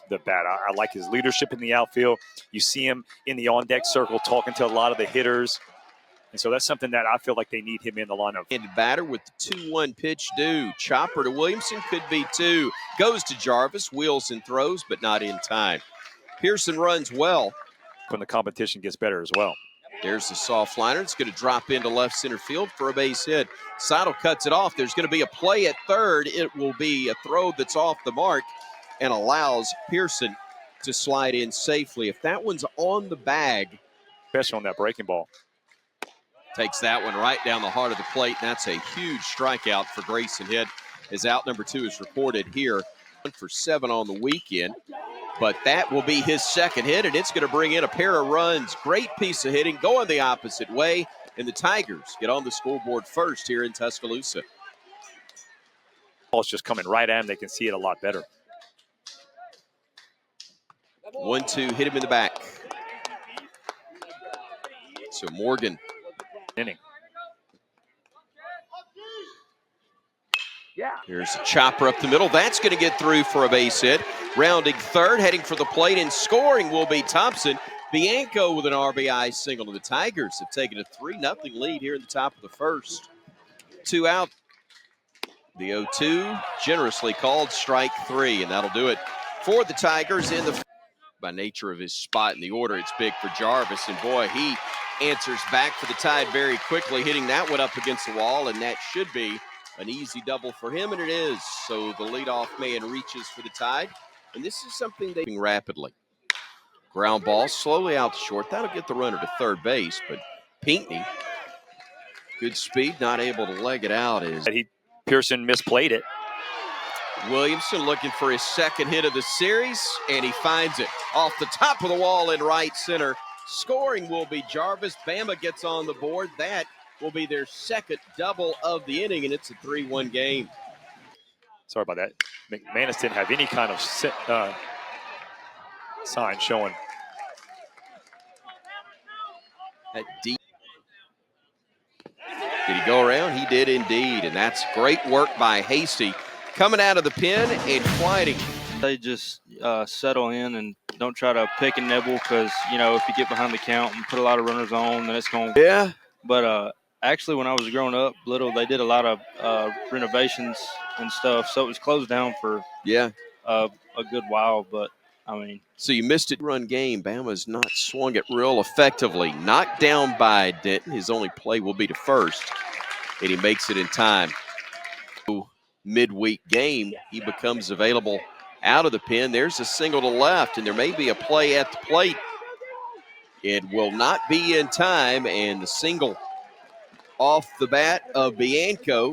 the bat. I like his leadership in the outfield. You see him in the on-deck circle talking to a lot of the hitters. And so that's something that I feel like they need him in the lineup. And batter with the 2-1 pitch due. Chopper to Williamson, could be two. Goes to Jarvis, wheels and throws, but not in time. Pearson runs well. When the competition gets better as well. There's the soft liner. It's going to drop into left center field for a base hit. Seidel cuts it off. There's going to be a play at third. It will be a throw that's off the mark and allows Pearson to slide in safely. If that one's on the bag. Especially on that breaking ball. Takes that one right down the heart of the plate. And that's a huge strikeout for Grayson Hitt, as out number 2 is reported here. 1 for 7 on the weekend. But that will be his second hit, and it's going to bring in a pair of runs. Great piece of hitting, going the opposite way, and the Tigers get on the scoreboard first here in Tuscaloosa. Ball's just coming right at him. They can see it a lot better. 1-2, hit him in the back. So Morgan. Inning. Here's a chopper up the middle. That's going to get through for a base hit. Rounding third, heading for the plate, and scoring will be Thompson. Bianco with an RBI single. The Tigers have taken a 3-0 lead here in the top of the first. 2 out. The 0-2, generously called strike 3, and that'll do it for the Tigers in the. By nature of his spot in the order, it's big for Jarvis, and boy, he answers back for the Tide very quickly, hitting that one up against the wall, and that should be an easy double for him, and it is. So the leadoff man reaches for the Tide, and this is something they do rapidly. Ground ball slowly out to short. That'll get the runner to third base, but Pinckney, good speed, not able to leg it out. Pearson misplayed it. Williamson looking for his second hit of the series, and he finds it off the top of the wall in right center. Scoring will be Jarvis. Bama gets on the board. That will be their second double of the inning, and it's a 3-1 game. Sorry about that. McManus didn't have any kind of sign showing. That deep. Did he go around? He did indeed, and that's great work by Hasty. Coming out of the pen and fighting. They just settle in and don't try to pick and nibble, because, you know, if you get behind the count and put a lot of runners on, then it's going to. Yeah. But actually, when I was growing up little, they did a lot of renovations and stuff, so it was closed down for a good while. But, I mean. So you missed it. Run game. Bama's not swung it real effectively. Knocked down by Denton. His only play will be to first, and he makes it in time. Midweek game, he becomes available out of the pen. There's a single to left, and there may be a play at the plate. It will not be in time, and the single off the bat of Bianco.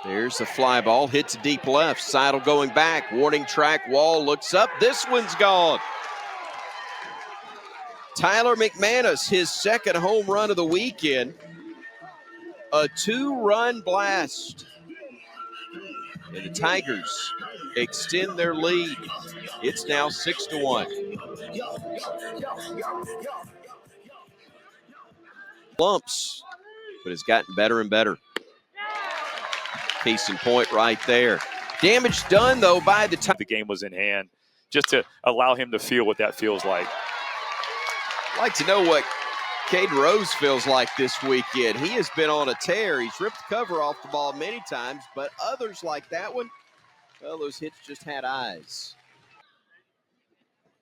There's the fly ball, hits deep left. Seidel going back, warning track, Wall looks up. This one's gone. Tyler McManus, his second home run of the weekend. A 2-run blast. And the Tigers extend their lead. It's now 6-1. Lumps, but it's gotten better and better. Case in point right there. Damage done, though, by the time the game was in hand, just to allow him to feel what that feels like. I'd like to know what Caden Rose feels like this weekend. He has been on a tear. He's ripped the cover off the ball many times, but others like that one, well, those hits just had eyes.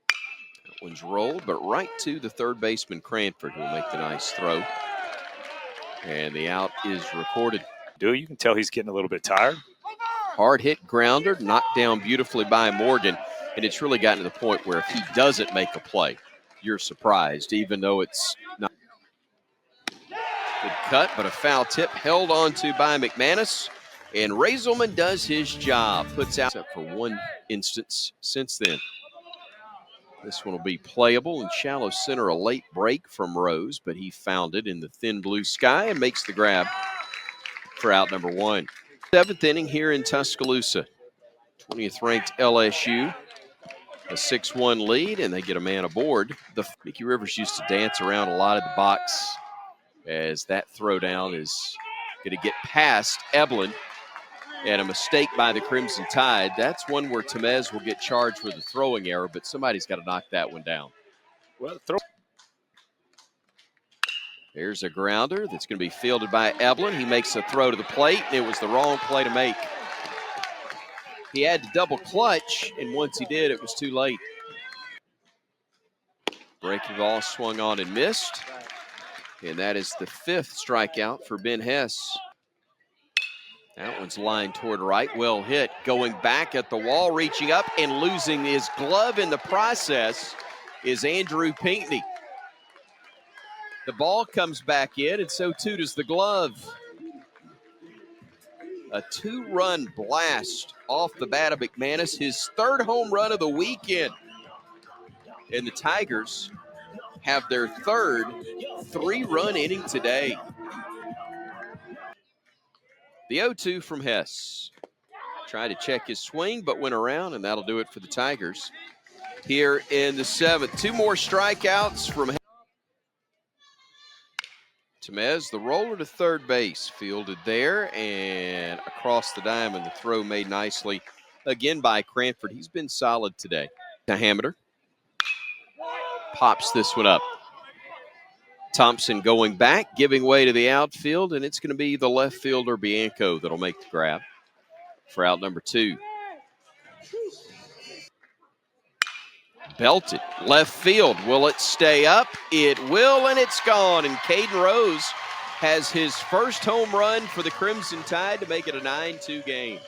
That one's rolled, but right to the third baseman, Cranford, who will make the nice throw. And the out is recorded. You can tell he's getting a little bit tired. Hard hit grounder, knocked down beautifully by Morgan, and it's really gotten to the point where if he doesn't make a play, you're surprised, even though it's not. Good cut, but a foul tip held onto by McManus, and Raiselman does his job. Puts out for one instance since then. This one will be playable in shallow center, a late break from Rose, but he found it in the thin blue sky and makes the grab for out number 1. 7th inning here in Tuscaloosa. 20th ranked LSU. A 6-1 lead, and they get a man aboard. Mickey Rivers used to dance around a lot of the box as that throwdown is going to get past Eblin. And a mistake by the Crimson Tide. That's one where Temez will get charged with a throwing error, but somebody's got to knock that one down. Well, There's a grounder that's going to be fielded by Evelyn. He makes a throw to the plate. It was the wrong play to make. He had to double clutch, and once he did, it was too late. Breaking ball swung on and missed. And that is the 5th strikeout for Ben Hess. That one's lined toward right. Well hit. Going back at the wall, reaching up and losing his glove in the process is Andrew Pinckney. The ball comes back in, and so too does the glove. A 2-run blast off the bat of McManus, his 3rd home run of the weekend. And the Tigers have their 3rd 3-run inning today. The 0-2 from Hess. Tried to check his swing, but went around, and that'll do it for the Tigers. Here in the 7th, 2 more strikeouts from Hess. Temez, the roller to third base, fielded there and across the diamond. The throw made nicely again by Cranford. He's been solid today. The Hammeter pops this one up. Thompson going back, giving way to the outfield, and it's going to be the left fielder Bianco that'll make the grab for out number 2. Belted left field. Will it stay up? It will, and it's gone. And Caden Rose has his first home run for the Crimson Tide to make it a 9-2 game.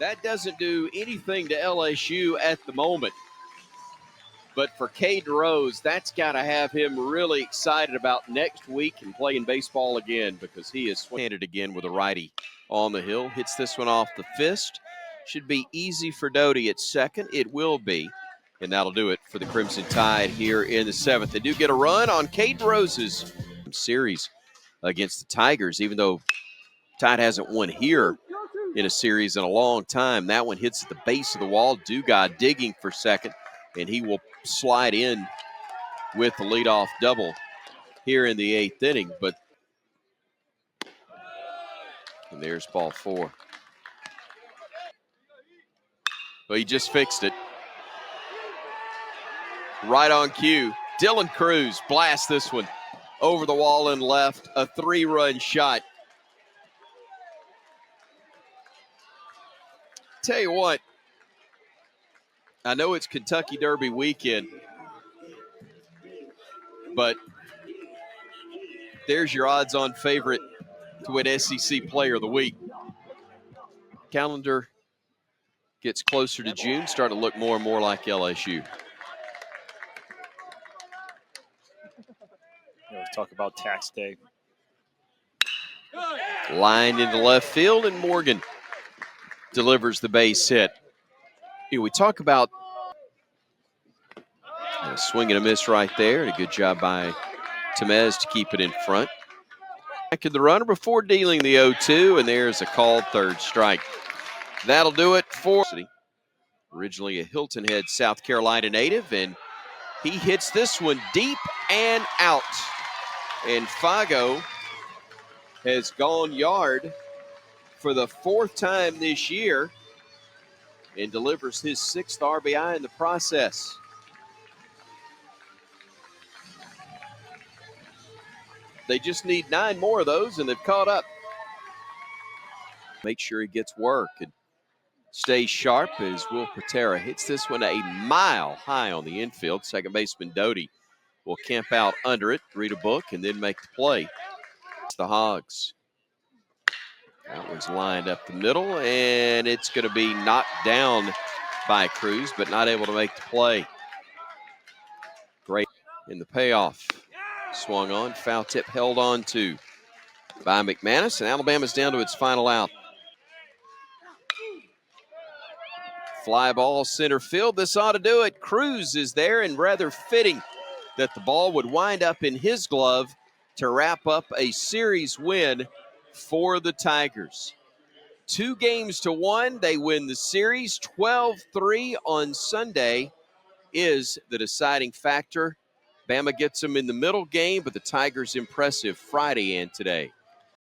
That doesn't do anything to LSU at the moment. But for Caden Rose, that's got to have him really excited about next week and playing baseball again, because he is handed again with a righty on the hill. Hits this one off the fist. Should be easy for Doty at second. It will be. And that'll do it for the Crimson Tide here in the 7th. They do get a run on Caden Rose's series against the Tigers, even though Tide hasn't won here in a series in a long time. That one hits at the base of the wall. Dugas digging for second, and he will slide in with the leadoff double here in the 8th inning. And there's ball 4. Well, he just fixed it. Right on cue. Dylan Cruz blasts this one over the wall and left. A 3-run shot. Tell you what, I know it's Kentucky Derby weekend, but there's your odds-on favorite to win SEC Player of the Week. Calendar gets closer to June, starting to look more and more like LSU. Talk about tax day. Lined into left field, and Morgan delivers the base hit. We talk about a swing and a miss right there, and a good job by Temez to keep it in front. Back to the runner before dealing the 0-2, and there's a called 3rd strike. That'll do it for originally a Hilton Head, South Carolina native, and he hits this one deep and out. And Fago has gone yard for the 4th time this year and delivers his 6th RBI in the process. They just need 9 more of those, and they've caught up. Make sure he gets work and stays sharp as Will Patera hits this one a mile high on the infield. Second baseman Doty will camp out under it, read a book, and then make the play. It's the Hogs. That one's lined up the middle, and it's going to be knocked down by Cruz, but not able to make the play. Great in the payoff. Swung on, foul tip held on to by McManus, and Alabama's down to its final out. Fly ball center field. This ought to do it. Cruz is there, and rather fitting that the ball would wind up in his glove to wrap up a series win for the Tigers. 2-1, they win the series. 12-3 on Sunday is the deciding factor. Bama gets them in the middle game, but the Tigers impressive Friday and today.